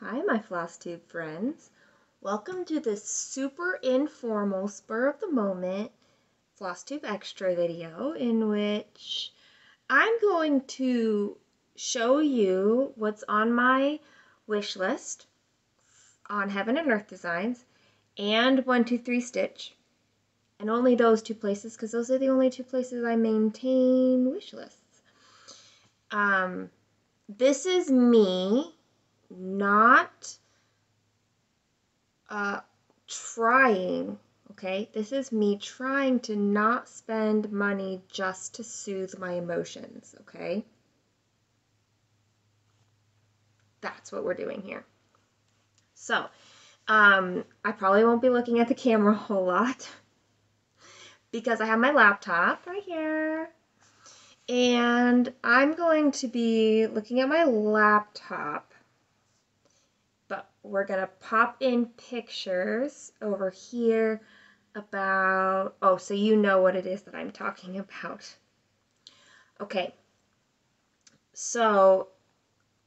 Hi, my Flosstube friends. Welcome to this super informal, spur of the moment Flosstube Extra video in which I'm going to show you what's on my wish list on Heaven and Earth Designs and 123Stitch, and only those two places because those are the only two places I maintain wish lists. This is me not trying, okay? This is me trying to not spend money just to soothe my emotions, okay? That's what we're doing here. So, I probably won't be looking at the camera a whole lot because I have my laptop right here. And I'm going to be looking at my laptop, but we're going to pop in pictures over here about, oh, so you know what it is that I'm talking about. Okay, so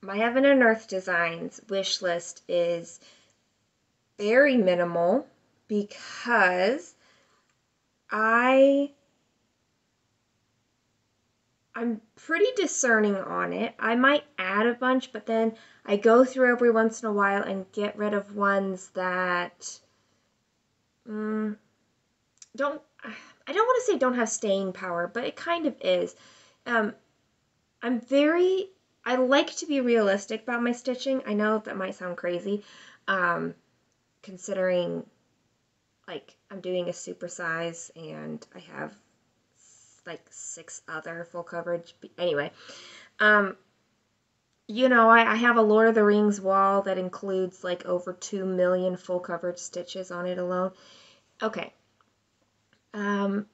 my Heaven and Earth Designs wish list is very minimal because I'm pretty discerning on it. I might add a bunch, but then I go through every once in a while and get rid of ones that I don't want to say don't have staying power, but it kind of is. I like to be realistic about my stitching. I know that might sound crazy, considering like I'm doing a supersize and I have like 6 other full coverage. Anyway, you know, I have a Lord of the Rings wall that includes like over 2 million full coverage stitches on it alone. Okay. But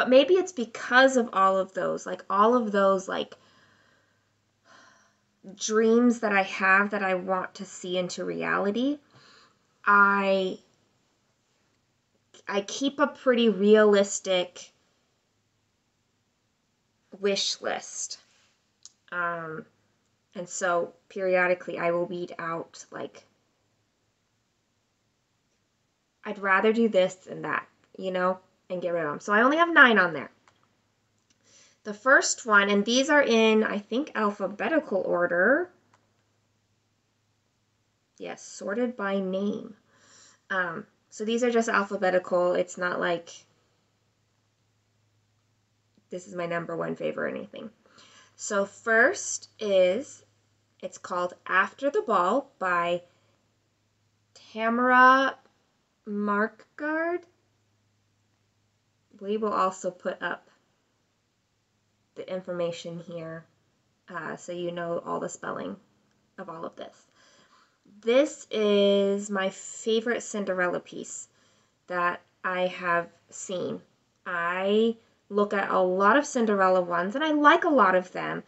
maybe it's because of all of those dreams that I have that I want to see into reality. I keep a pretty realistic wish list. And so periodically I will weed out, like, I'd rather do this than that, you know, and get rid of them. So I only have 9 on there. The first one, and these are in, I think, alphabetical order. Yes, sorted by name. So these are just alphabetical. It's not like this is my #1 favorite or anything. So first is, it's called After the Ball by Tamara Markgard. We will also put up the information here so you know all the spelling of all of this. This is my favorite Cinderella piece that I have seen. I look at a lot of Cinderella ones and I like a lot of them,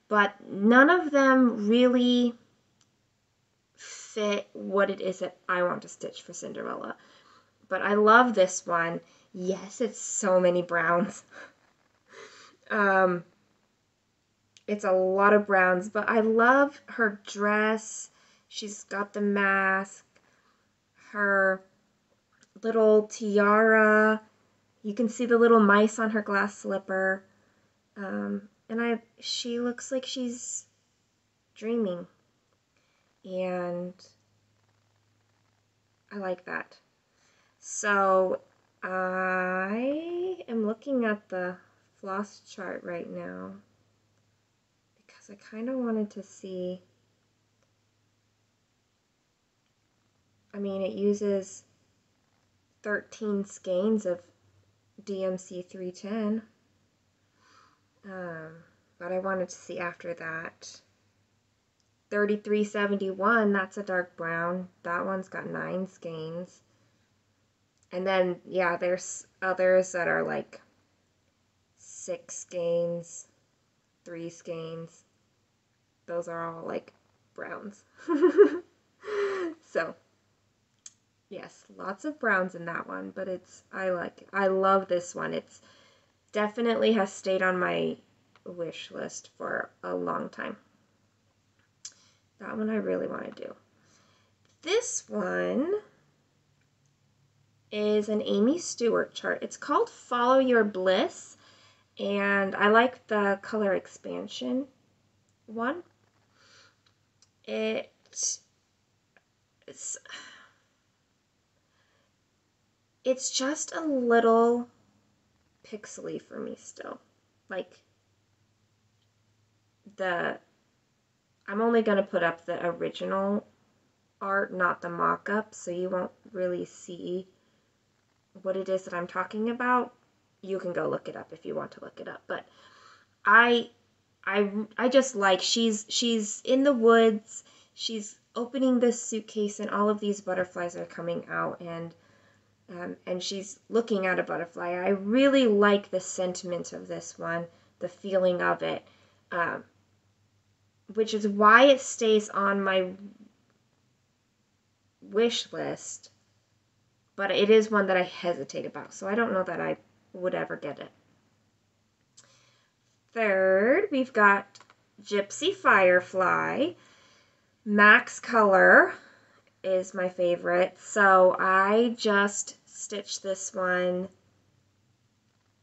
but none of them really fit what it is that I want to stitch for Cinderella. But I love this one. Yes, it's so many browns. It's a lot of browns, but I love her dress. She's got the mask, her little tiara. You can see the little mice on her glass slipper. And she looks like she's dreaming. And I like that. So I am looking at the floss chart right now because I kind of wanted to see. I mean, it uses 13 skeins of DMC 310, but I wanted to see after that. 3371, that's a dark brown. That one's got 9 skeins. And then, yeah, there's others that are like 6 skeins, 3 skeins. Those are all like browns. So, yes, lots of browns in that one, but I love this one. It's definitely has stayed on my wish list for a long time. That one I really want to do. This one is an Amy Stewart chart. It's called Follow Your Bliss, and I like the color expansion one. It's just a little pixely for me still. Like, I'm only going to put up the original art, not the mock-up, so you won't really see what it is that I'm talking about. You can go look it up if you want to look it up, but I just like, she's in the woods, she's opening this suitcase, and all of these butterflies are coming out, and she's looking at a butterfly. I really like the sentiment of this one, the feeling of it, which is why it stays on my wish list, but it is one that I hesitate about, so I don't know that I would ever get it. Third, we've got Gypsy Firefly. Max Color is my favorite, so I just stitched this one,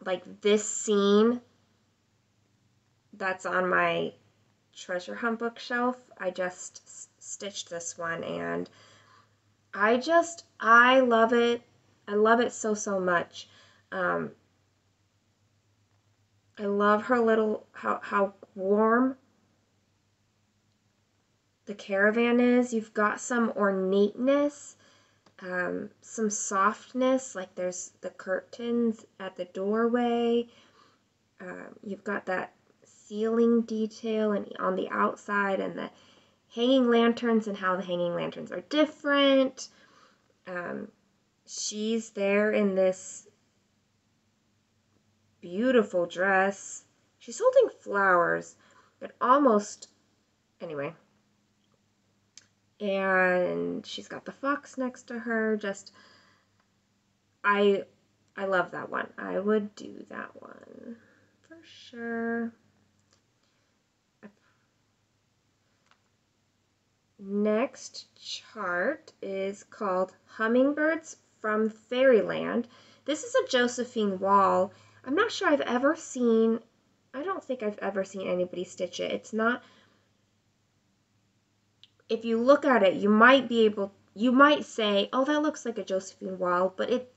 like this scene that's on my treasure hunt bookshelf. I just stitched this one, and I love it. I love it so much. I love her little, how warm the caravan is. You've got some ornateness, some softness, like there's the curtains at the doorway. You've got that ceiling detail and on the outside, and the hanging lanterns and how the hanging lanterns are different. She's there in this beautiful dress. She's holding flowers, but almost, anyway. And she's got the fox next to her. Just, I love that one. I would do that one for sure. Next chart is called Hummingbirds from Fairyland. This is a Josephine Wall. I'm not sure I've ever seen, I don't think I've ever seen anybody stitch it. It's not, if you look at it, you might say, oh, that looks like a Josephine Wall, but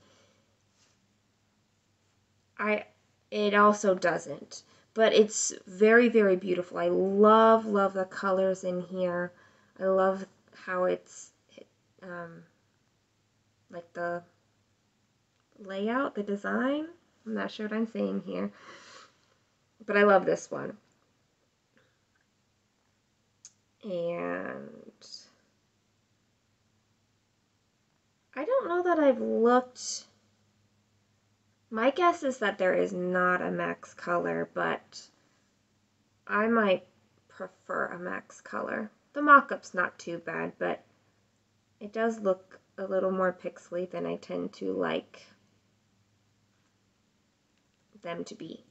it also doesn't. But it's very, very beautiful. I love the colors in here. I love how it's, like the layout, the design. I'm not sure what I'm saying here, but I love this one. And I don't know that I've looked. My guess is that there is not a max color, but I might prefer a max color. The mock-up's not too bad, but it does look a little more pixely than I tend to like them to be.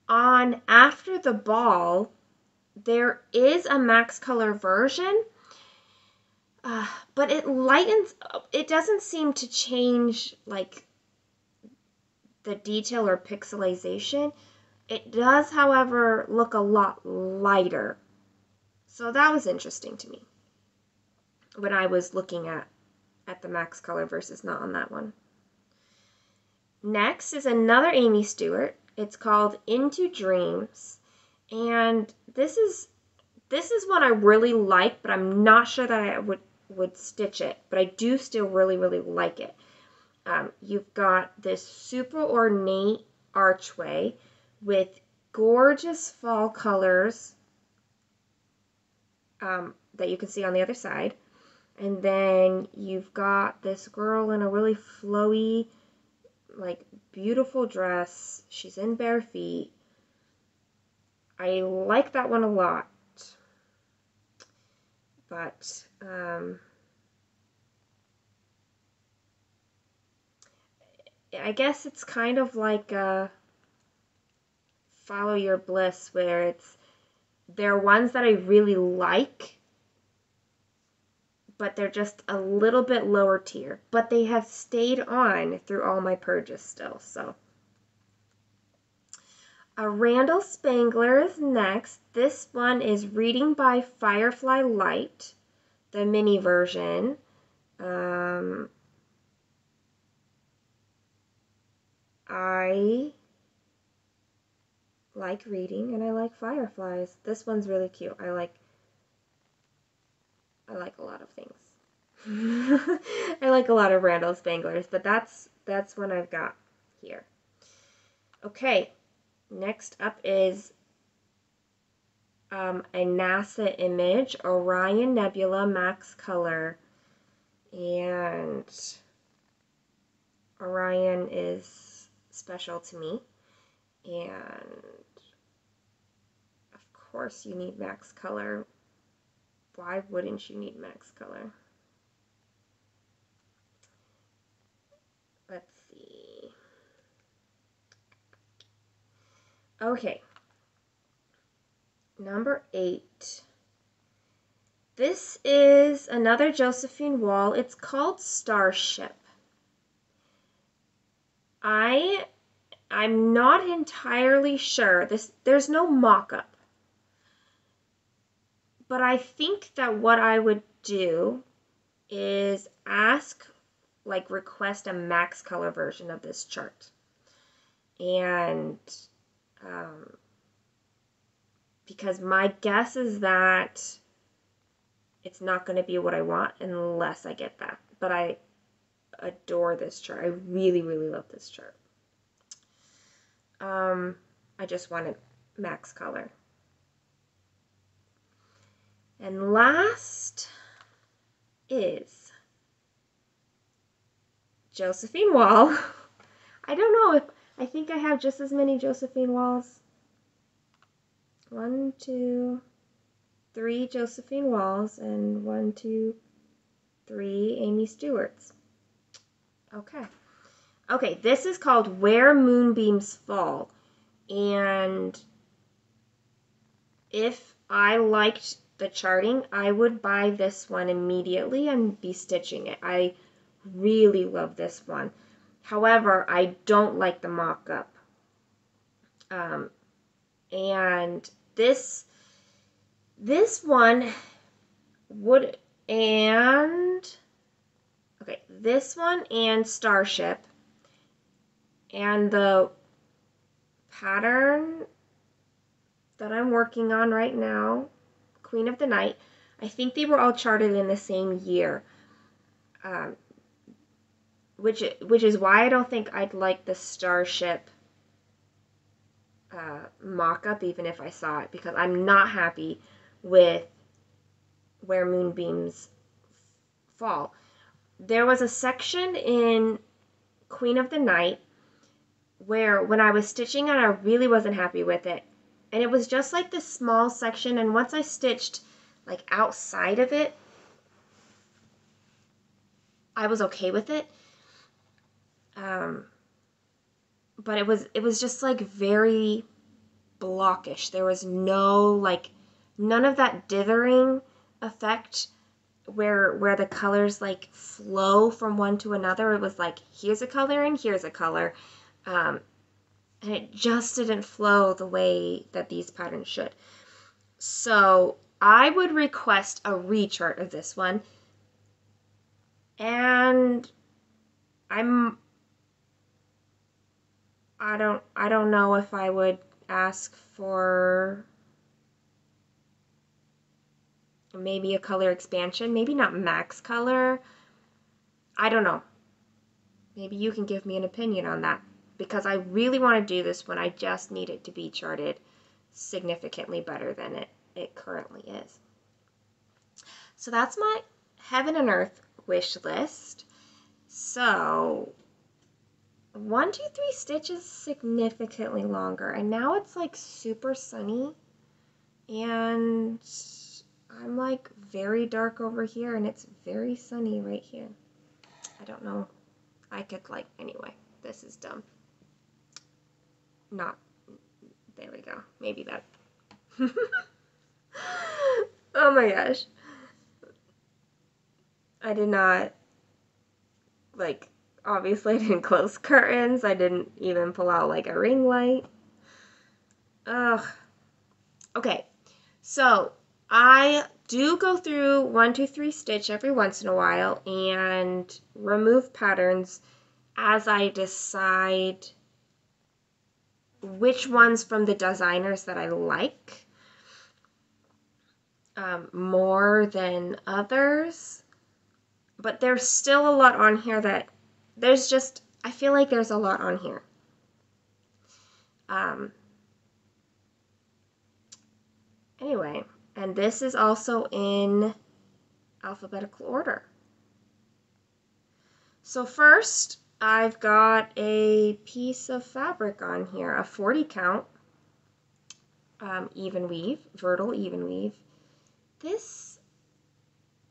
On After the Ball, there is a max color version, but it lightens, it doesn't seem to change like the detail or pixelization. It does, however, look a lot lighter. So that was interesting to me when I was looking at the max color versus not on that one. Next is another Amy Stewart. It's called Into Dreams, and this is one I really like, but I'm not sure that I would stitch it, but I do still really like it. You've got this super ornate archway with gorgeous fall colors that you can see on the other side. And then you've got this girl in a really flowy, like, beautiful dress. She's in bare feet. I like that one a lot. But, I guess it's kind of like a Follow Your Bliss, where it's They're ones that I really like, but they're just a little bit lower tier. But they have stayed on through all my purges still, so. A Randall Spangler is next. This one is Reading by Firefly Light, the mini version. I like reading and I like fireflies. This one's really cute. I like a lot of things. I like a lot of Randall Spanglers, but that's one I've got here. Okay, next up is a NASA image, Orion Nebula Max Color, and Orion is special to me, and of course you need Max Color. Why wouldn't you need Max Color? Let's see. Okay. Number 8. This is another Josephine Wall. It's called Starship. I'm not entirely sure. There's no mock-up. But I think that what I would do is request a max color version of this chart. And because my guess is that it's not going to be what I want unless I get that. But I adore this chart. I really, really love this chart. I just wanted max color. And last is Josephine Wall. I don't know if I think I have just as many Josephine Walls. 1, 2, 3 Josephine Walls and 1, 2, 3 Amy Stewarts. Okay, this is called Where Moonbeams Fall. And if I liked the charting, I would buy this one immediately and be stitching it. I really love this one. However, I don't like the mock-up. And this one would, this one and Starship, and the pattern that I'm working on right now, Queen of the Night, I think they were all charted in the same year, which is why I don't think I'd like the Starship mock-up even if I saw it, because I'm not happy with Where Moonbeams Fall. There was a section in Queen of the Night where when I was stitching it, I really wasn't happy with it. And it was just like this small section, and once I stitched like outside of it, I was okay with it. But it was just like very blockish. There was none of that dithering effect where the colors like flow from one to another. It was like, here's a color and here's a color. And it just didn't flow the way that these patterns should. So I would request a rechart of this one. And I don't know if I would ask for maybe a color expansion, maybe not max color. I don't know. Maybe you can give me an opinion on that, because I really want to do this one. I just need it to be charted significantly better than it currently is. So that's my Heaven and Earth wish list. So 123Stitch is significantly longer, and now it's like super sunny, and I'm like very dark over here, and it's very sunny right here. I don't know. I could anyway, this is dumb. Not, there we go. Maybe that. Oh my gosh. I did not, like, obviously I didn't close curtains. I didn't even pull out, like, a ring light. Ugh. Okay, so I do go through 123Stitch every once in a while and remove patterns as I decide which ones from the designers that I like more than others. But there's still a lot on here that I feel like there's a lot on here. Anyway, and this is also in alphabetical order. So first, I've got a piece of fabric on here, a 40 count even weave, Vertical even weave. This,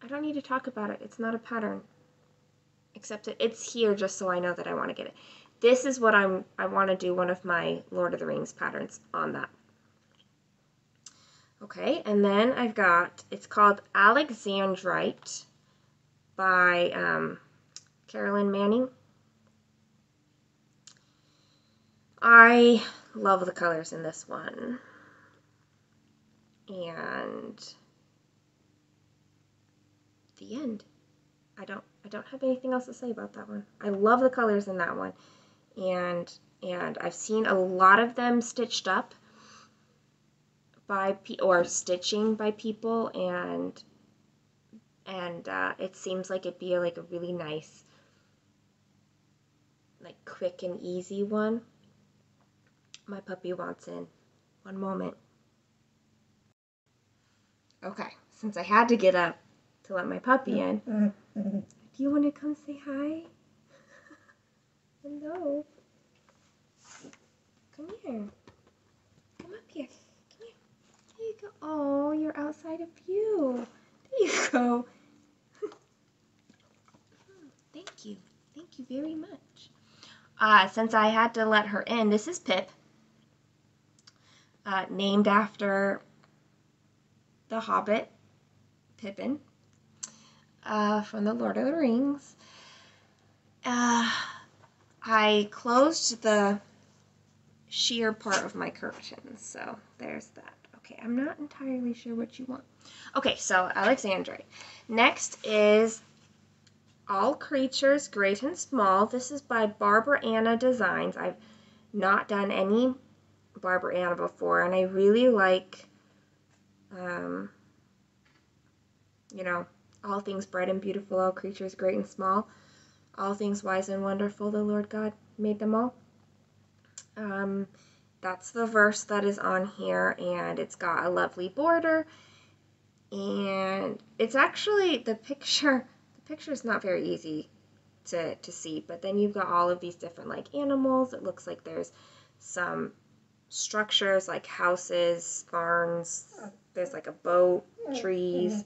I don't need to talk about it. It's not a pattern, except it's here just so I know that I want to get it. This is what I want to do one of my Lord of the Rings patterns on that. Okay, and then I've got, it's called Alexandrite by Carolyn Manning. I love the colors in this one. And the end. I don't have anything else to say about that one. I love the colors in that one. And I've seen a lot of them stitched up by stitching by people, and it seems like it'd be like a really nice, like, quick and easy one. My puppy wants in. One moment. Okay, since I had to get up to let my puppy in, do you want to come say hi? Hello. Come here. Come up here. Come here. There you go. Oh, you're outside of view. There you go. Thank you. Thank you very much. Since I had to let her in, this is Pip. Named after the Hobbit, Pippin, from the Lord of the Rings. I closed the sheer part of my curtains, so there's that. Okay, I'm not entirely sure what you want. Okay, so Alexandrite. Next is All Creatures, Great and Small. This is by Barbara Anna Designs. I've not done any Barbara Anna before, and I really like, you know, all things bright and beautiful, all creatures great and small, all things wise and wonderful, the Lord God made them all. That's the verse that is on here, and it's got a lovely border, and it's actually, the picture is not very easy to see, but then you've got all of these different, like, animals. It looks like there's some structures like houses, barns, there's like a boat, trees,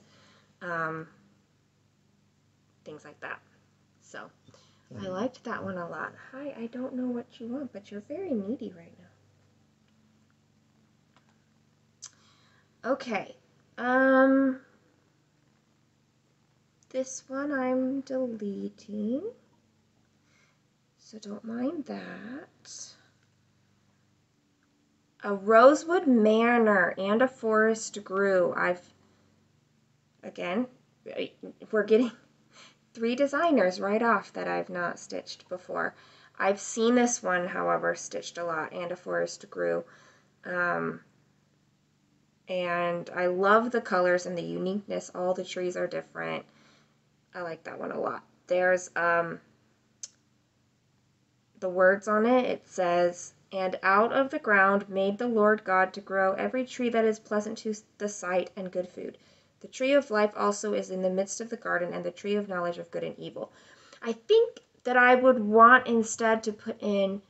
things like that. So I liked that one a lot. Hi, I don't know what you want, but you're very needy right now. Okay, this one I'm deleting, so don't mind that. A Rosewood Manor and a Forest Grew. We're getting 3 designers right off that I've not stitched before. I've seen this one, however, stitched a lot, and a Forest Grew. And I love the colors and the uniqueness. All the trees are different. I like that one a lot. There's the words on it. It says, "And out of the ground made the Lord God to grow every tree that is pleasant to the sight and good food. The tree of life also is in the midst of the garden, and the tree of knowledge of good and evil." I think that I would want instead to put in,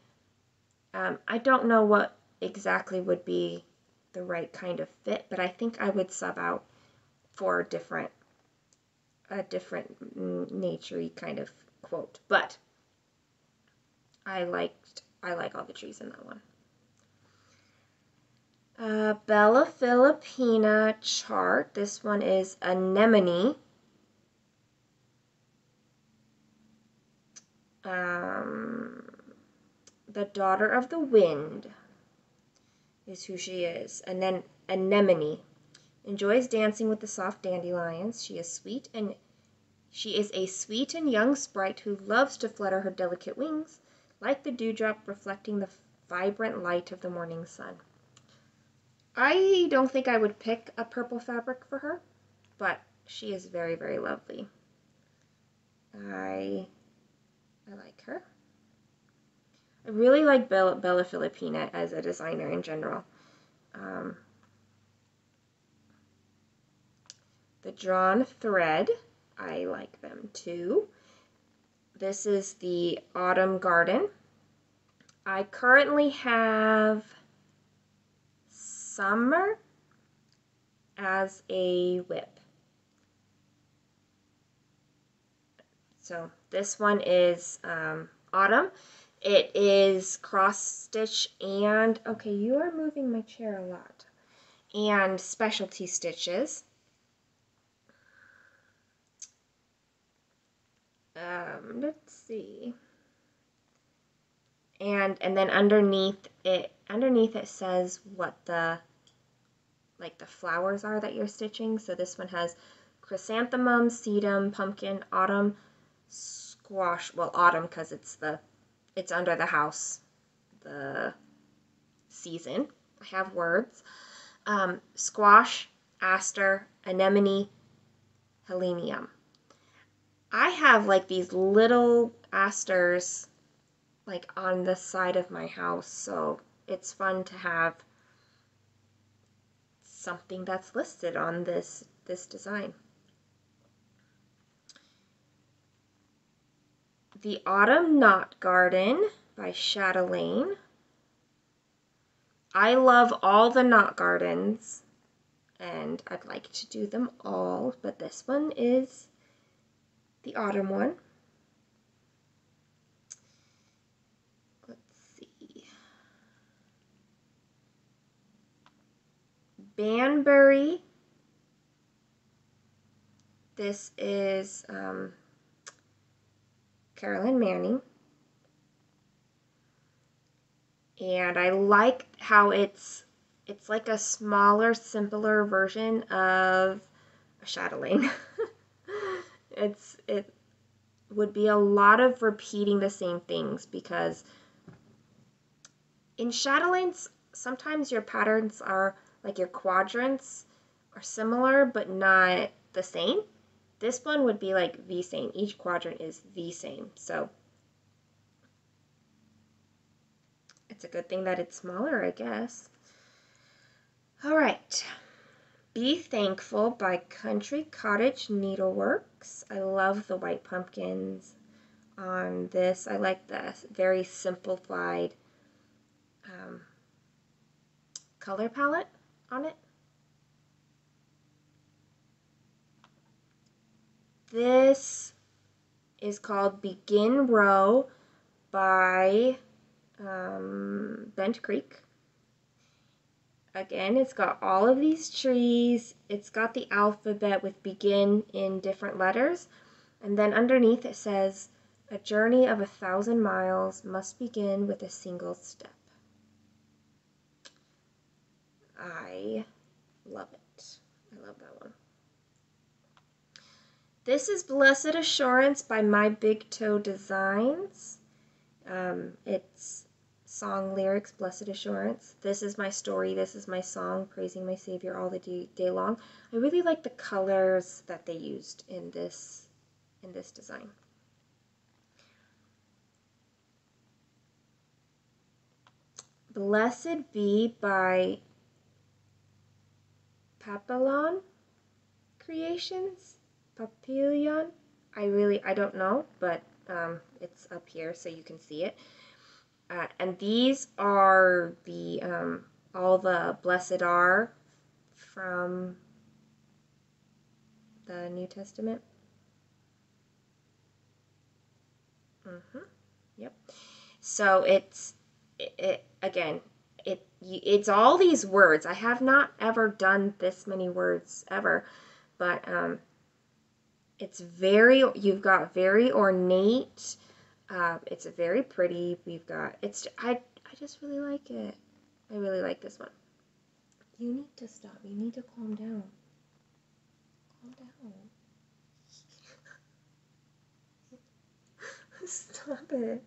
I don't know what exactly would be the right kind of fit, but I think I would sub out for a different nature-y kind of quote. But I like all the trees in that one. Bella Filipina chart. This one is Anemone. The Daughter of the Wind is who she is. And then Anemone enjoys dancing with the soft dandelions. She is a sweet and young sprite who loves to flutter her delicate wings, like the dewdrop reflecting the vibrant light of the morning sun. I don't think I would pick a purple fabric for her, but she is very, very lovely. I like her. I really like Bella Filipina as a designer in general. The drawn thread, I like them too. This is the Autumn Garden. I currently have Summer as a whip. So this one is Autumn. It is cross stitch and, okay, you are moving my chair a lot, and specialty stitches. Let's see. And then underneath it says what the flowers are that you're stitching. So this one has chrysanthemum, sedum, pumpkin, autumn, squash. Well, autumn because it's under the house, the season. I have words. Squash, aster, anemone, helenium. I have like these little asters like on the side of my house, so it's fun to have something that's listed on this design. The Autumn Knot Garden by Chatelaine. I love all the knot gardens, and I'd like to do them all, but this one is the autumn one. Let's see. Banbury. This is Carolyn Manning. And I like how it's like a smaller, simpler version of a chatelaine. It would be a lot of repeating the same things, because in chatelaines, sometimes your patterns are like your quadrants are similar but not the same. This one would be like the same. Each quadrant is the same. So it's a good thing that it's smaller, I guess. All right. Be Thankful by Country Cottage Needleworks. I love the white pumpkins on this. I like the very simplified color palette on it. This is called Begin Row by Bent Creek. Again, it's got all of these trees. It's got the alphabet with begin in different letters. And then underneath it says, a journey of 1,000 miles must begin with a single step. I love it. I love that one. This is Blessed Assurance by My Big Toe Designs. It's song lyrics, Blessed Assurance. This is my story, this is my song, praising my Savior all the day long. I really like the colors that they used in this design. Blessed Be by Papillon Creations. Papillon. I don't know, but it's up here so you can see it. And these are the all the Blessed Are from the New Testament. Yep. So it again, it's all these words. I have not ever done this many words ever, but you've got very ornate. It's very pretty. I just really like it. I really like this one. You need to stop. You need to calm down. Calm down. Stop it.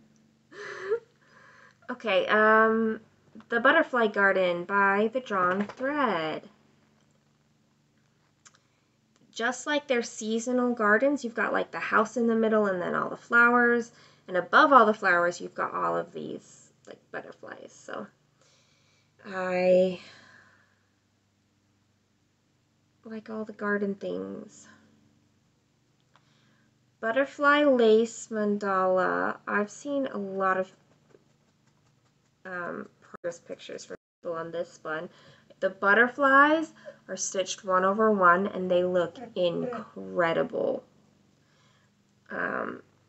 Okay, The Butterfly Garden by The Drawn Thread. Just like their seasonal gardens, you've got like the house in the middle and then all the flowers. And above all the flowers, you've got all of these like butterflies. So I like all the garden things. Butterfly lace mandala. I've seen a lot of progress pictures for people on this one. The butterflies are stitched 1/1 and they look incredible.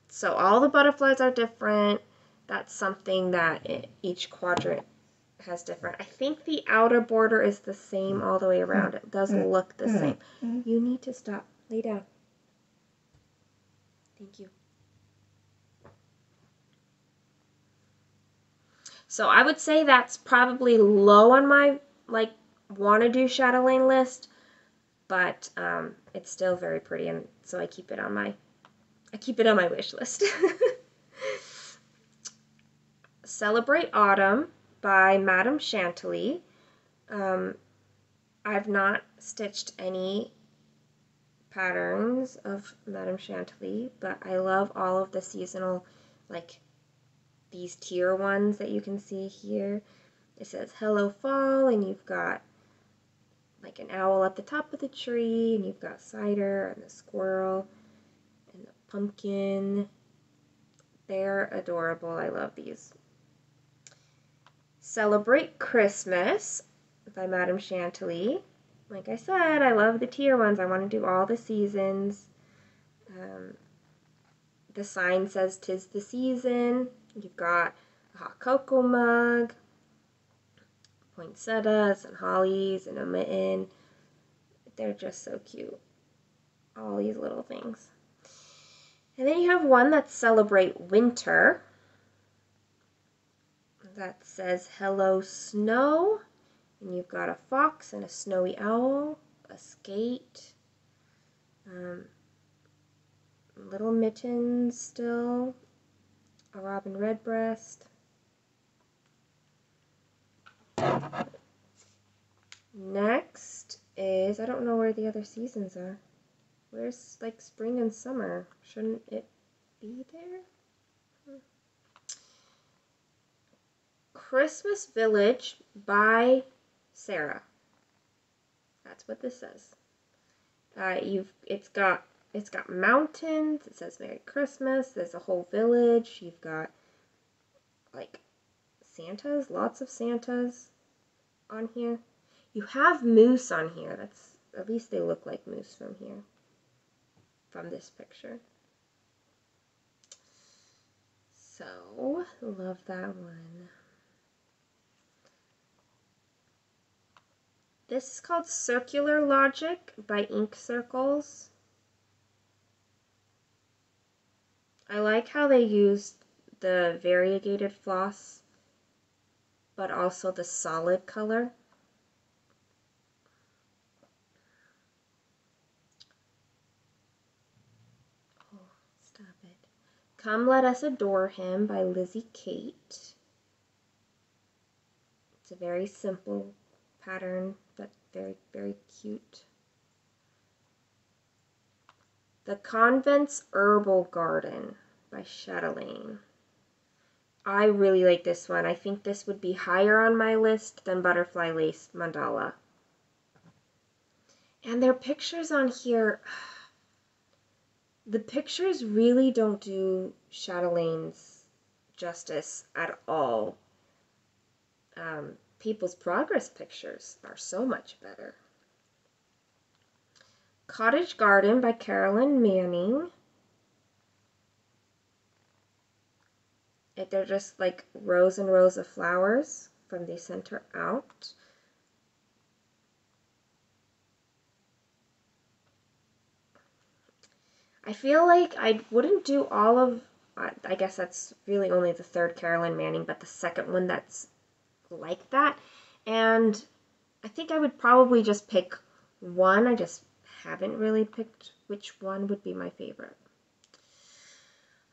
So all the butterflies are different. That's something that each quadrant has different. I think the outer border is the same all the way around. It doesn't look the same. You need to stop. Lay down. Thank you. So I would say that's probably low on my want to do Chatelaine list, but it's still very pretty, and so I keep it on my wish list. Celebrate Autumn by Madame Chantilly. I've not stitched any patterns of Madame Chantilly, but I love all of the seasonal, like these tier ones that you can see here. It says Hello Fall, and you've got like an owl at the top of the tree, and you've got cider and the squirrel and the pumpkin. They're adorable. I love these. Celebrate Christmas by Madame Chantilly. Like I said, I love the tier ones. I want to do all the seasons. The sign says 'tis the season. You've got a hot cocoa mug, poinsettias and hollies and a mitten. They're just so cute. All these little things. And then you have one that's Celebrate Winter. That says Hello Snow. And you've got a fox and a snowy owl, a skate, little mittens still, a robin redbreast. Next is, I don't know where the other seasons are. Where's like spring and summer? Shouldn't it be there? Christmas Village by Sarah. That's what this says. It's got mountains. It says Merry Christmas. There's a whole village. You've got like Santas, lots of Santas on here. You have moose on here. That's, at least they look like moose from here, from this picture. So, love that one. This is called Circular Logic by Ink Circles. I like how they used the variegated floss, but also the solid color. Oh, stop it. Come Let Us Adore Him by Lizzie Kate. It's a very simple pattern, but very, very cute. The Convent's Herbal Garden by Chatelaine. I really like this one. I think this would be higher on my list than Butterfly Lace Mandala. And their pictures on here, the pictures really don't do Chatelaine's justice at all. People's Progress pictures are so much better. Cottage Garden by Carolyn Manning. They're just like rows and rows of flowers. from the center out. I feel like I wouldn't do all of, I guess that's really only the third Carolyn Manning, but the second one that's like that. And I think I would probably just pick one. I just haven't really picked which one would be my favorite.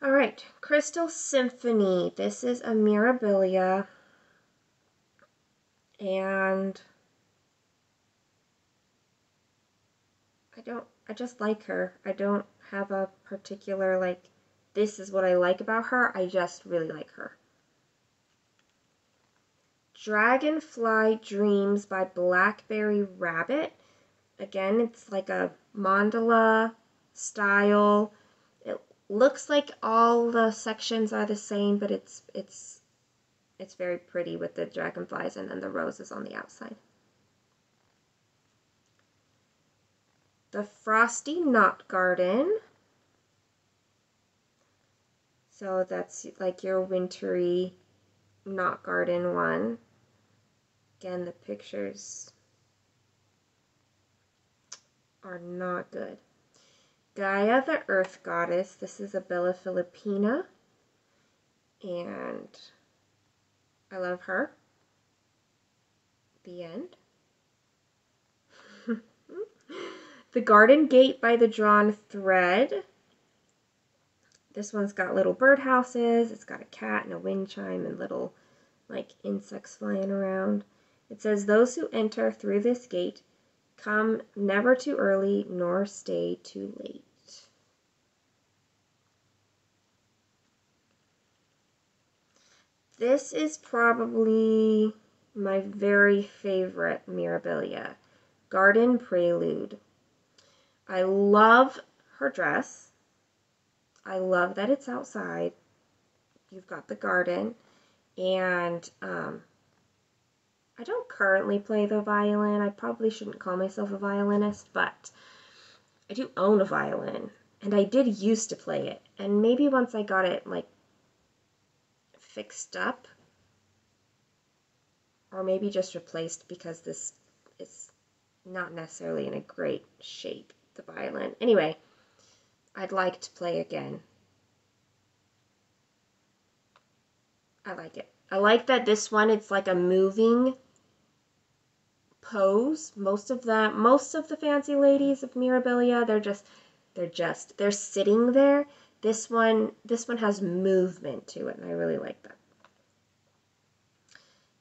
All right, Crystal Symphony. This is a Mirabilia. And I just like her. I don't have a particular, like, this is what I like about her. I just really like her. Dragonfly Dreams by Blackberry Rabbit. Again, it's like a mandala style. It looks like all the sections are the same, but it's very pretty with the dragonflies and then the roses on the outside. The Frosty Knot Garden. So that's like your wintry knot garden one. Again, the pictures are not good. Gaia the Earth Goddess. This is a Bella Filipina. And I love her. The end. The Garden Gate by the Drawn Thread. This one's got little birdhouses. It's got a cat and a wind chime and little, like, insects flying around. It says, those who enter through this gate come never too early nor stay too late. This is probably my very favorite Mirabilia. Garden Prelude. I love her dress. I love that it's outside. You've got the garden. And I don't currently play the violin. I probably shouldn't call myself a violinist, but I do own a violin. And I did used to play it. And maybe once I got it, like, fixed up, or maybe just replaced because this is not necessarily in a great shape, the violin. Anyway, I'd like to play again. I like it. I like that this one, it's like a moving pose. Most of the fancy ladies of Mirabilia, they're sitting there. This one has movement to it, and I really like that.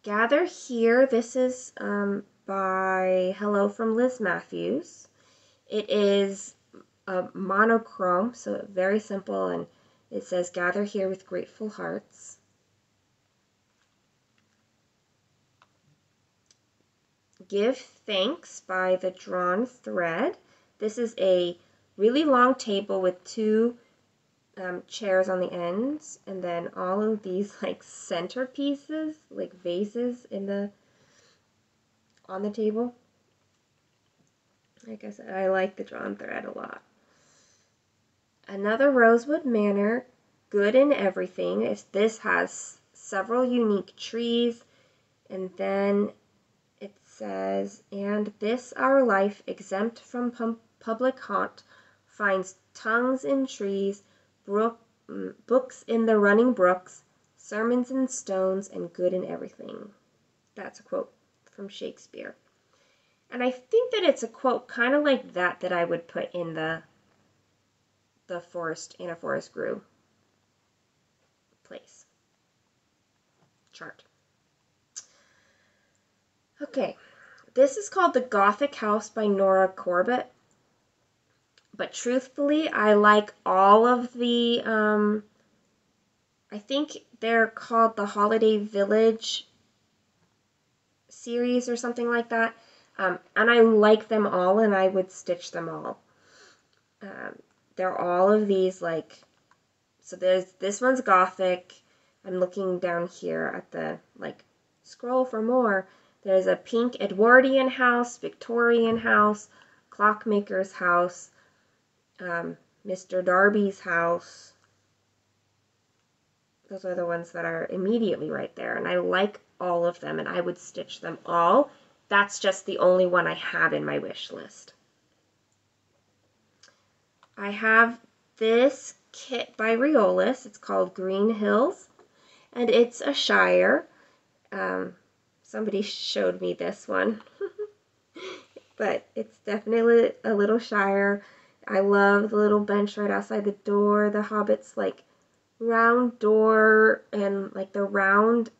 Gather Here. This is by Hello from Liz Matthews. It is a monochrome, so very simple, and it says, gather here with grateful hearts. Give Thanks by the Drawn Thread. This is a really long table with two chairs on the ends, and then all of these like centerpieces, like vases on the table. Like I said, I like the Drawn Thread a lot. Another Rosewood Manor, Good in Everything. This has several unique trees, and then it says, and this our life exempt from public haunt finds tongues in trees, books in the running brooks, sermons in stones, and good in everything. That's a quote from Shakespeare. And I think that it's a quote kind of like that I would put in the forest, in a forest grew place chart. Okay, this is called The Gothic House by Nora Corbett. But truthfully, I like all of the, I think they're called the Holiday Village series or something like that. And I like them all, and I would stitch them all. They're all of these, like, so this one's Gothic. I'm looking down here at the, like, scroll for more. There's a pink Edwardian house, Victorian house, Clockmaker's house, Mr. Darby's house. Those are the ones that are immediately right there. And I like all of them and I would stitch them all. That's just the only one I have in my wish list. I have this kit by Riolis. It's called Green Hills, and it's a Shire. Somebody showed me this one, but it's definitely a little Shire. I love the little bench right outside the door, the Hobbit's like round door, and like the round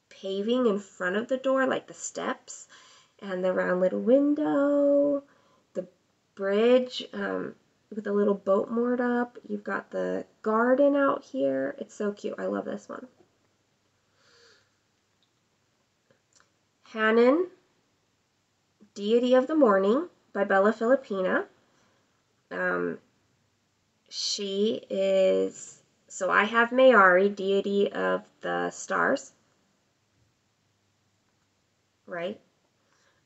paving in front of the door, like the steps, and the round little window, the bridge with a little boat moored up. You've got the garden out here. It's so cute. I love this one. Hannon, Deity of the Morning by Bella Filipina. She is, so I have Mayari, Deity of the Stars, right?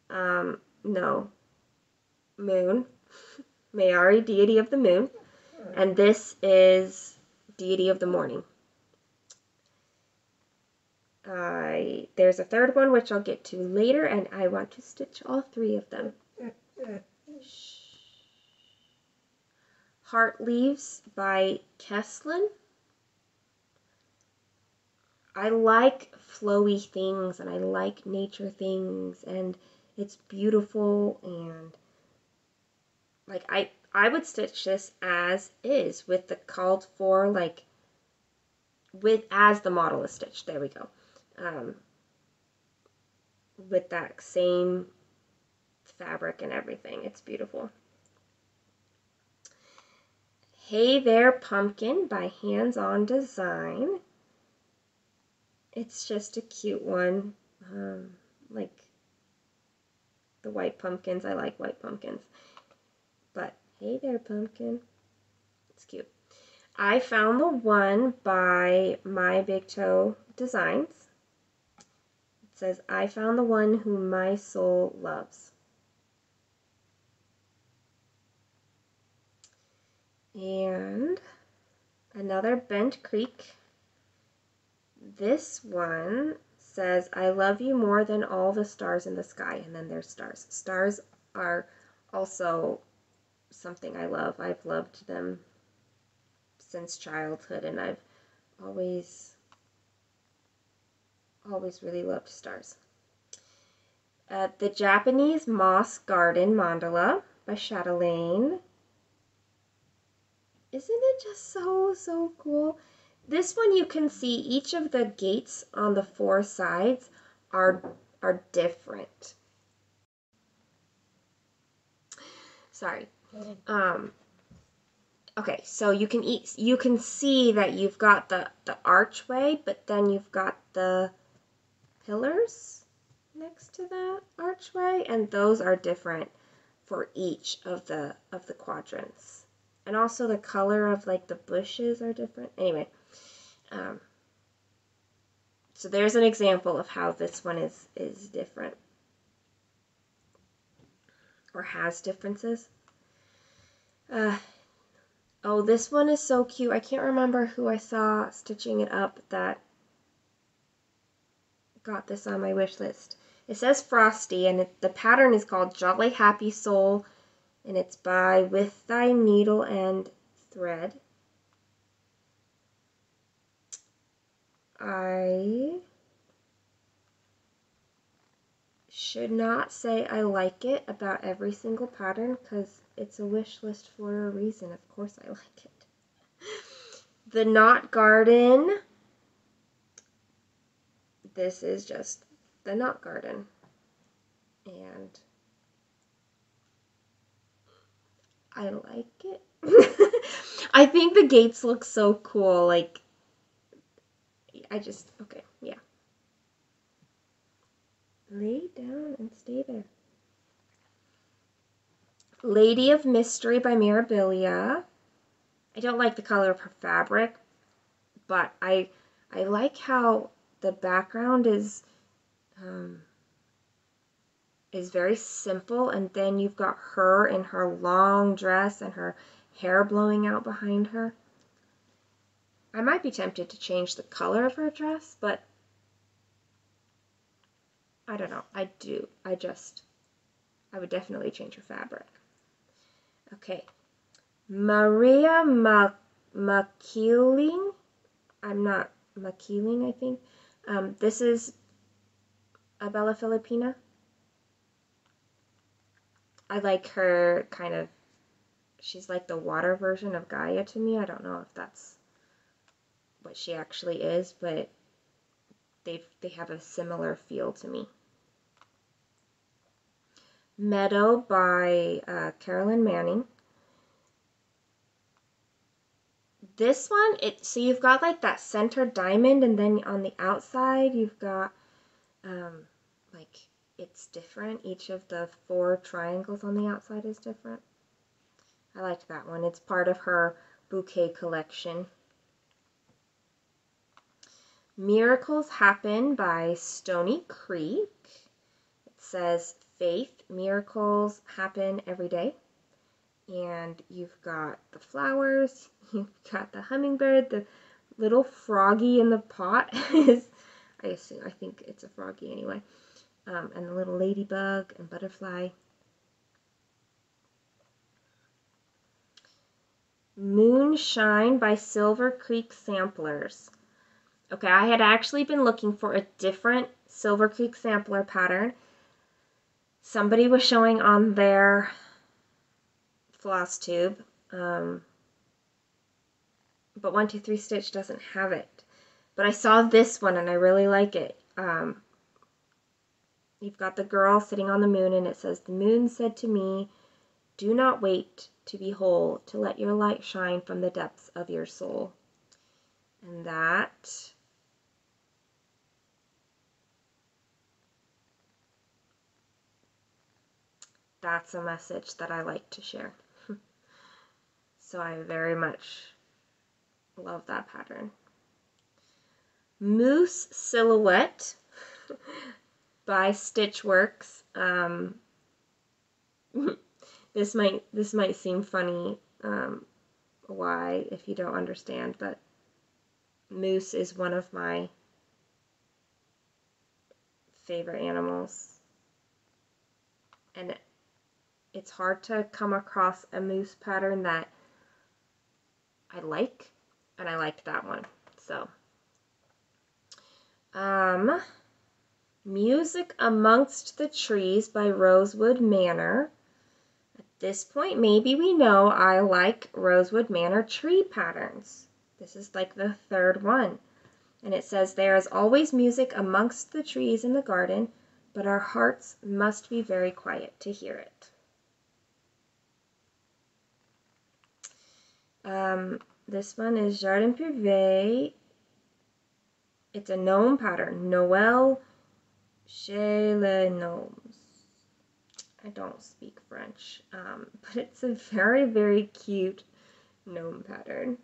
No, Moon. Mayari, Deity of the Moon. And this is Deity of the Morning. There's a third one, which I'll get to later, and I want to stitch all three of them. Heart Leaves by Kesslin. I like flowy things, and I like nature things, and it's beautiful, and like I would stitch this as is with the called for, like with as the model is stitched. There we go. With that same fabric and everything. It's beautiful. Hey There Pumpkin by Hands On Design. It's just a cute one. Like the white pumpkins. I like white pumpkins. But hey there, pumpkin. It's cute. I found the one by My Big Toe Designs. It says, I found the one whom my soul loves. And another Bent Creek. This one says, I love you more than all the stars in the sky. And then there's stars. Stars are also something I love. I've loved them since childhood, and I've always really loved stars. The Japanese Moss Garden Mandala by Chatelaine. Isn't it just so cool? This one you can see each of the gates on the four sides are different. Sorry. Okay, so you can see that you've got the archway, but then you've got the pillars next to the archway, and those are different for each of the quadrants. And also the color of like the bushes are different. Anyway, so there's an example of how this one is different or has differences. Oh, this one is so cute. I can't remember who I saw stitching it up that got this on my wish list. It says Frosty, and the pattern is called Jolly Happy Soul, and it's by With Thy Needle and Thread. I should not say I like it about every single pattern, because it's a wish list for a reason. Of course I like it. The Knot Garden. This is just the Knot Garden. And I like it. I think the gates look so cool. Like, okay, yeah. Lay down and stay there. Lady of Mystery by Mirabilia. I don't like the color of her fabric, but I like how the background is very simple, and then you've got her in her long dress and her hair blowing out behind her. I might be tempted to change the color of her dress, but I don't know. I would definitely change her fabric. Okay. Maria McKeeling. I'm not McKeeling, I think. This is a Bella Filipina. I like her kind of, she's like the water version of Gaia to me. I don't know if that's what she actually is, but they have a similar feel to me. Meadow by Carolyn Manning. This one, so you've got like that center diamond, and then on the outside you've got like, it's different. Each of the 4 triangles on the outside is different. I liked that one. It's part of her bouquet collection. Miracles Happen by Stony Creek. It says, faith, miracles happen every day. And you've got the flowers, you've got the hummingbird, the little froggy in the pot is, I think it's a froggy anyway, and the little ladybug and butterfly. Moonshine by Silver Creek Samplers. Okay, I had actually been looking for a different Silver Creek sampler pattern. Somebody was showing on their Flosstube, but 123Stitch doesn't have it. But I saw this one and I really like it. You've got the girl sitting on the moon, and it says, the moon said to me, do not wait to be whole, to let your light shine from the depths of your soul. And that's a message that I like to share. So I very much love that pattern. Moose Silhouette by Stitchworks. This might seem funny, why, if you don't understand, but moose is one of my favorite animals, and it's hard to come across a moose pattern that I like, and I liked that one. So Music Amongst the Trees by Rosewood Manor. At this point, maybe we know I like Rosewood Manor tree patterns. This is like the 3rd one. And it says, there is always music amongst the trees in the garden, but our hearts must be very quiet to hear it. This one is Jardin Privé. It's a gnome pattern. Noël chez les gnomes. I don't speak French, but it's a very, very cute gnome pattern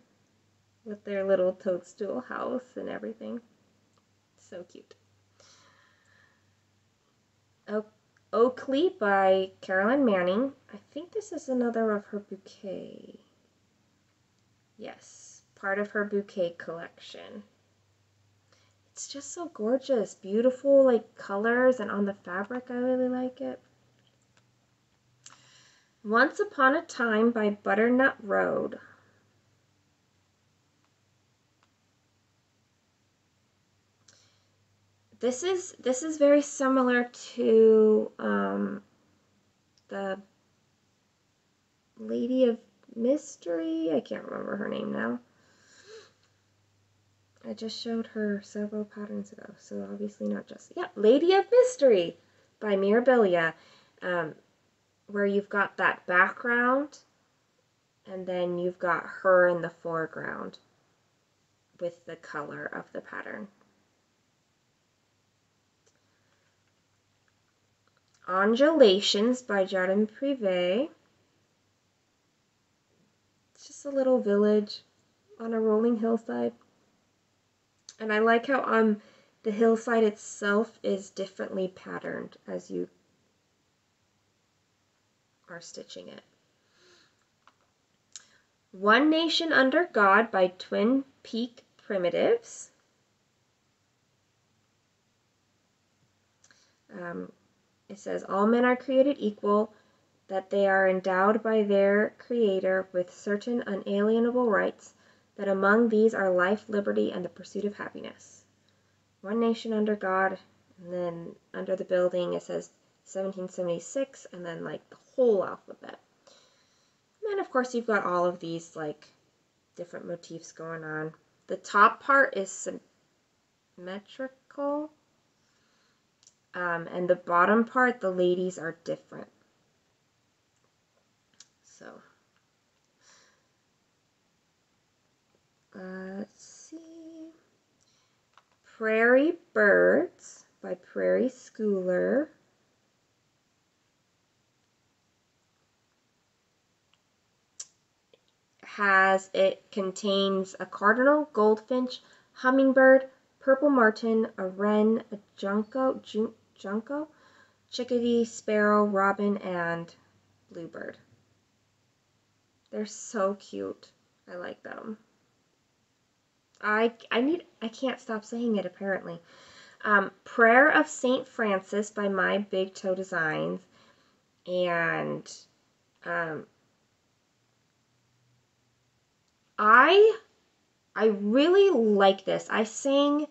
with their little toadstool house and everything. So cute. Oakley by Carolyn Manning. I think this is another of her bouquet. Yes, part of her bouquet collection. It's just so gorgeous. Beautiful, like, colors, and on the fabric, I really like it. Once Upon a Time by Butternut Road. This is very similar to the Lady of Mystery. I can't remember her name now. I just showed her several patterns ago, so obviously not just... Yeah, Lady of Mystery by Mirabilia, where you've got that background, and then you've got her in the foreground with the color of the pattern. Undulations by Jardin Privé. It's just a little village on a rolling hillside. And I like how on the hillside itself is differently patterned as you are stitching it. One Nation Under God by Twin Peak Primitives. It says, all men are created equal, that they are endowed by their Creator with certain unalienable rights, that among these are life, liberty, and the pursuit of happiness. One nation under God, and then under the building it says 1776, and then like the whole alphabet. And then of course you've got all of these like different motifs going on. The top part is symmetrical, and the bottom part, the ladies are different. So, let's see. Prairie Birds by Prairie Schooler. It contains a cardinal, goldfinch, hummingbird, purple martin, a wren, a junco, chickadee, sparrow, robin, and bluebird. They're so cute. I like them. I can't stop saying it apparently. Prayer of St. Francis by My Big Toe Designs. And I really like this. I sang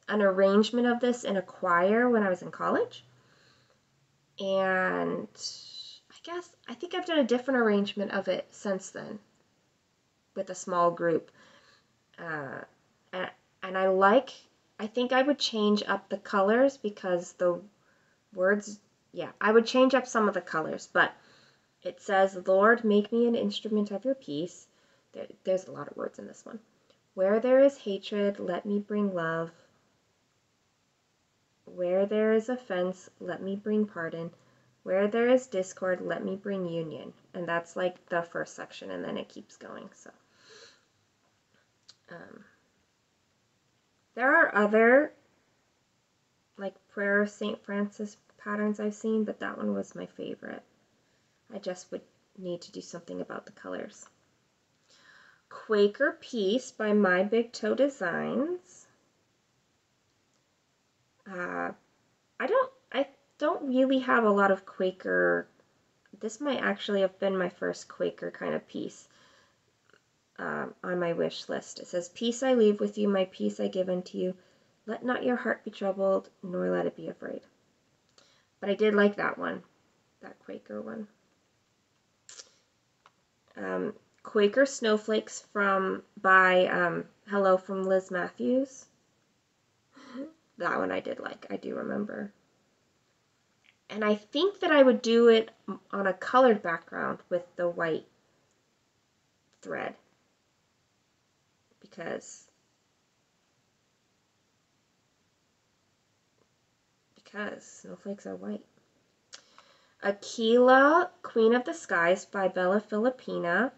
an arrangement of this in a choir when I was in college. And I think I've done a different arrangement of it since then with a small group. And I think I would change up the colors because the words, I would change up some of the colors, but it says, Lord, make me an instrument of your peace. There's a lot of words in this one. Where there is hatred, let me bring love. Where there is offense, let me bring pardon. Where there is discord, let me bring union. And that's like the first section, and then it keeps going. So, there are other like Prayer of St. Francis patterns I've seen, but that one was my favorite. I just would need to do something about the colors. Quaker Peace by My Big Toe Designs. I don't really have a lot of Quaker. This might actually have been my first Quaker kind of piece on my wish list. It says, Peace I leave with you, my peace I give unto you. Let not your heart be troubled, nor let it be afraid. But I did like that one, that Quaker one. Quaker Snowflakes by Hello from Liz Matthews. That one I did like, I do remember. And I think that I would do it on a colored background with the white thread. Because snowflakes are white. Aquila, Queen of the Skies by Bella Filipina.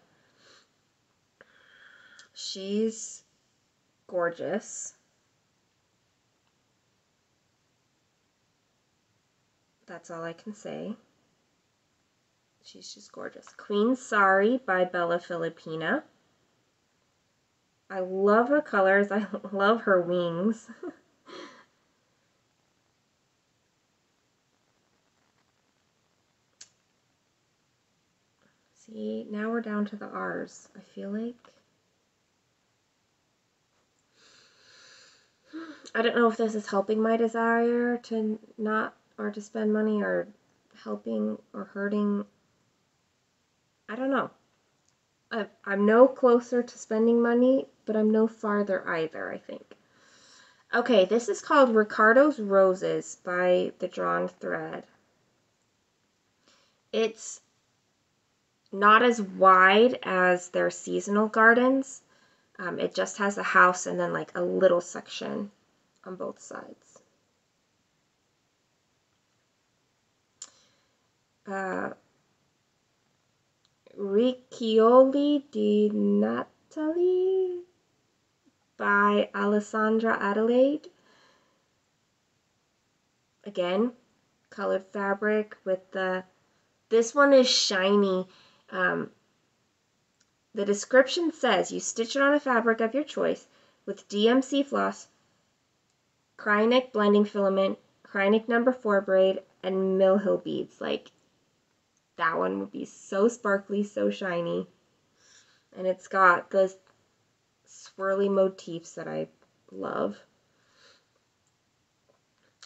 She's gorgeous. That's all I can say. She's just gorgeous. Queen Sorry by Bella Filipina. I love the colors. I love her wings. See, now we're down to the R's, I feel like. I don't know if this is helping my desire to not, or to spend money, or helping or hurting. I don't know. I'm no closer to spending money, but I'm no farther either, I think. Okay, this is called Ricardo's Roses by The Drawn Thread. It's not as wide as their seasonal gardens. It just has a house and then like a little section on both sides. Riccioli di Natali by Alessandra Adelaide. Again, colored fabric with this one is shiny. The description says you stitch it on a fabric of your choice with DMC floss, Krynic blending filament, Kreinik number 4 braid, and Mill Hill beads. Like, that one would be so sparkly, so shiny. And it's got the swirly motifs that I love.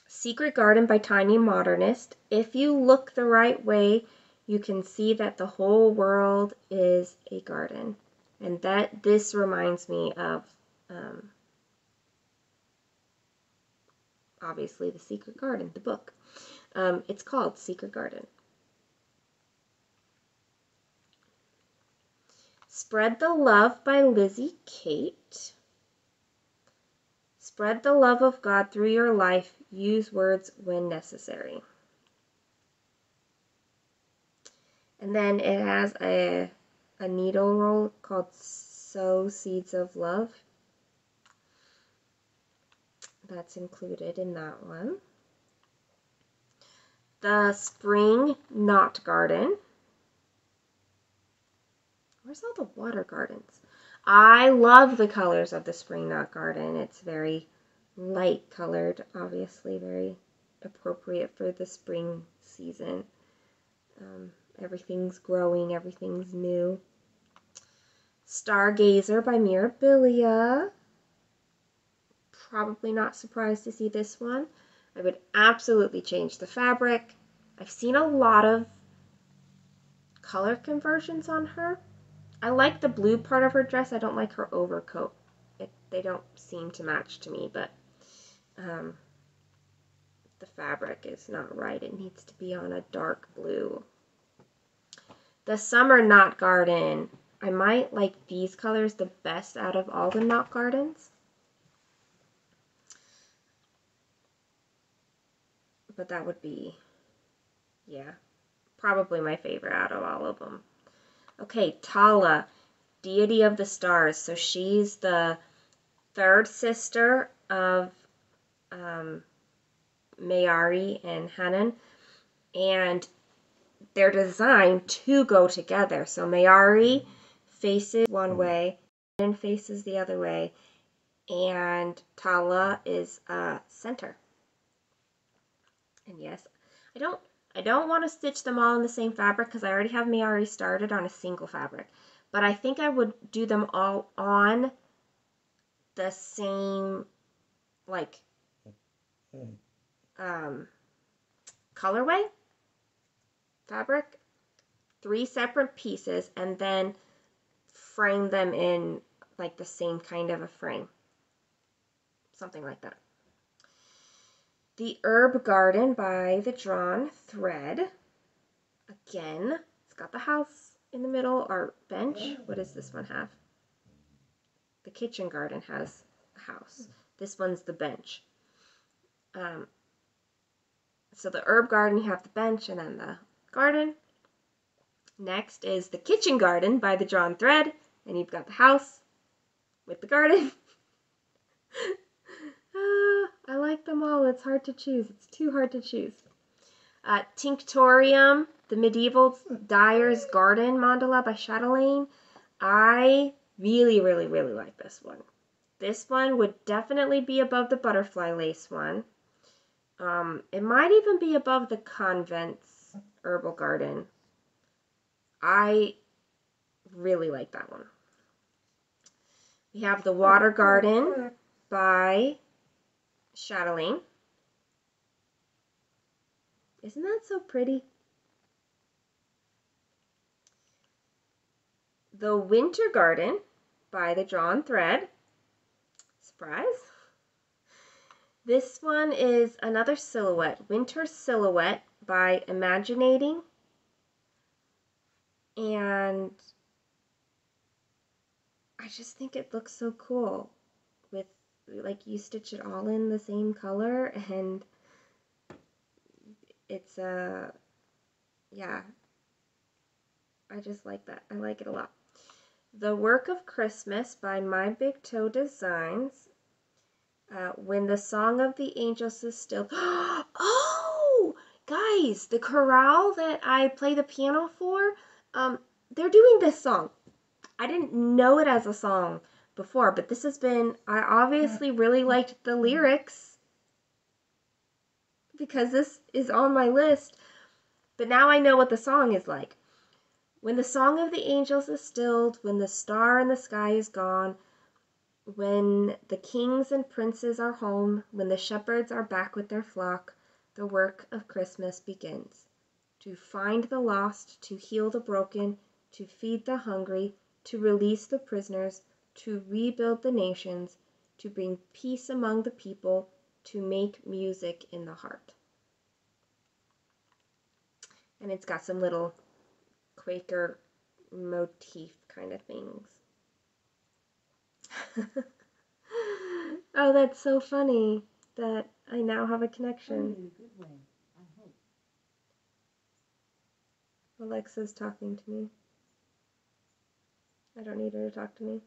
Secret Garden by Tiny Modernist. If you look the right way, you can see that the whole world is a garden. And this reminds me of, obviously, The Secret Garden, the book. It's called Secret Garden. Spread the Love by Lizzie Kate. Spread the love of God through your life. Use words when necessary. And then it has a needle roll called Sow Seeds of Love. That's included in that one. The Spring Knot Garden. Where's all the water gardens? I love the colors of the Spring Knot Garden. It's very light colored, obviously very appropriate for the spring season. Everything's growing, everything's new. Stargazer by Mirabilia. Probably not surprised to see this one. I would absolutely change the fabric. I've seen a lot of color conversions on her. I like the blue part of her dress. I don't like her overcoat. They don't seem to match to me, but the fabric is not right. It needs to be on a dark blue. The Summer Knot Garden. I might like these colors the best out of all the knot gardens. But that would be, yeah, probably my favorite out of all of them. Okay, Tala, Deity of the Stars. So she's the third sister of Mayari and Hanan, and they're designed to go together. So Mayari faces one way, Hanan faces the other way, and Tala is center. And yes, I don't want to stitch them all in the same fabric because I already have Mayari started on a single fabric. But I think I would do them all on the same, like, colorway fabric, 3 separate pieces, and then frame them in, like, the same kind of a frame. Something like that. The Herb Garden by the Drawn Thread. Again, it's got the house in the middle, or bench. What does this one have? The Kitchen Garden has a house. This one's the bench. So the Herb Garden, you have the bench and then the garden. Next is the Kitchen Garden by the Drawn Thread, and you've got the house with the garden. I like them all. It's hard to choose. It's too hard to choose. Tinctorium, the Medieval Dyer's Garden Mandala by Chatelaine. I really, really, really like this one. This one would definitely be above the butterfly lace one. It might even be above the Convent's Herbal Garden. I really like that one. We have the Water Garden by Chatelaine. Isn't that so pretty? The Winter Garden by the Drawn Thread. Surprise. This one is another silhouette. Winter Silhouette by Imaginating. And I just think it looks so cool with, like, you stitch it all in the same color, and it's yeah, I just like that. I like it a lot. The Work of Christmas by My Big Toe Designs. When the Song of the Angels is Still. Oh, guys, the chorale that I play the piano for, they're doing this song. I didn't know it as a song before, but this has been, I obviously really liked the lyrics. because this is on my list. But now I know what the song is like. When the song of the angels is stilled, when the star in the sky is gone, when the kings and princes are home, when the shepherds are back with their flock, the work of Christmas begins. To find the lost, to heal the broken, to feed the hungry, to release the prisoners, to rebuild the nations, to bring peace among the people, to make music in the heart. And it's got some little Quaker motif kind of things. Oh, that's so funny that I now have a connection. In a good way, I hope. Alexa's talking to me. I don't need her to talk to me.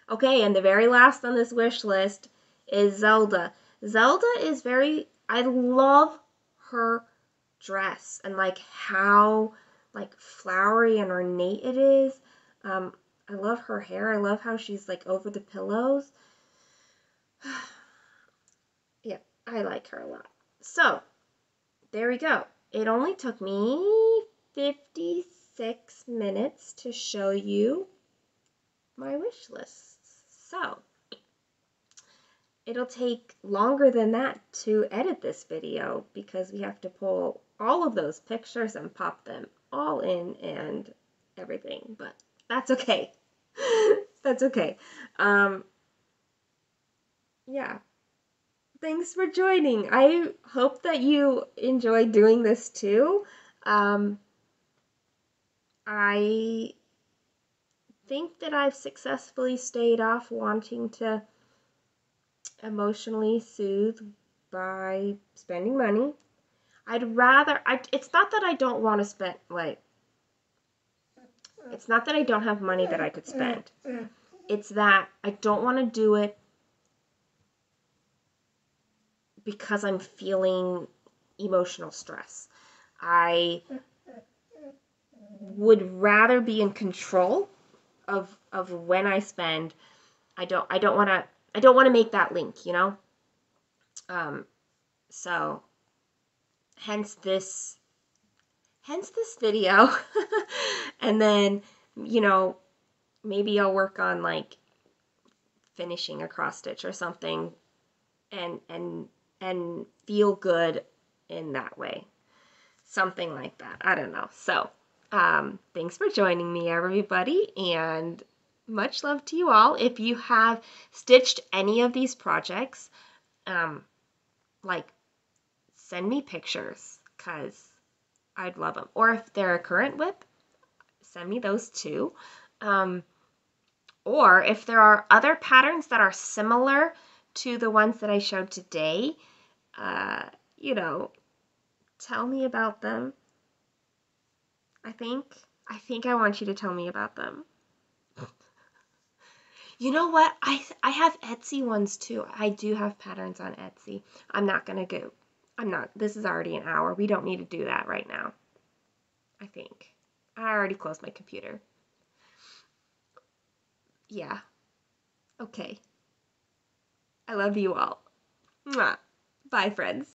Okay, and the very last on this wish list is Zelda. Zelda is I love her dress and like how like flowery and ornate it is. I love her hair. I love how she's like over the pillows. Yeah, I like her a lot. So, there we go. It only took me 56 minutes to show you my wish lists. So, it'll take longer than that to edit this video because we have to pull all of those pictures and pop them all in and everything, but that's okay. That's okay. Yeah. Thanks for joining. I hope that you enjoyed doing this too. I think that I've successfully stayed off wanting to emotionally soothe by spending money. It's not that I don't want to spend, it's not that I don't have money that I could spend. It's that I don't want to do it because I'm feeling emotional stress. I would rather be in control of when I spend. I don't want to make that link, you know? So hence this video. And then, you know, maybe I'll work on like finishing a cross stitch or something and feel good in that way. Something like that. I don't know. So, thanks for joining me, everybody, and much love to you all. If you have stitched any of these projects, send me pictures, because I'd love them. Or if they're a current whip, send me those too. Or if there are other patterns that are similar to the ones that I showed today, you know, tell me about them. I think I want you to tell me about them. You know what? I have Etsy ones too. I do have patterns on Etsy. This is already an hour. We don't need to do that right now. I think. I already closed my computer. Yeah. Okay. I love you all. Mwah. Bye, friends.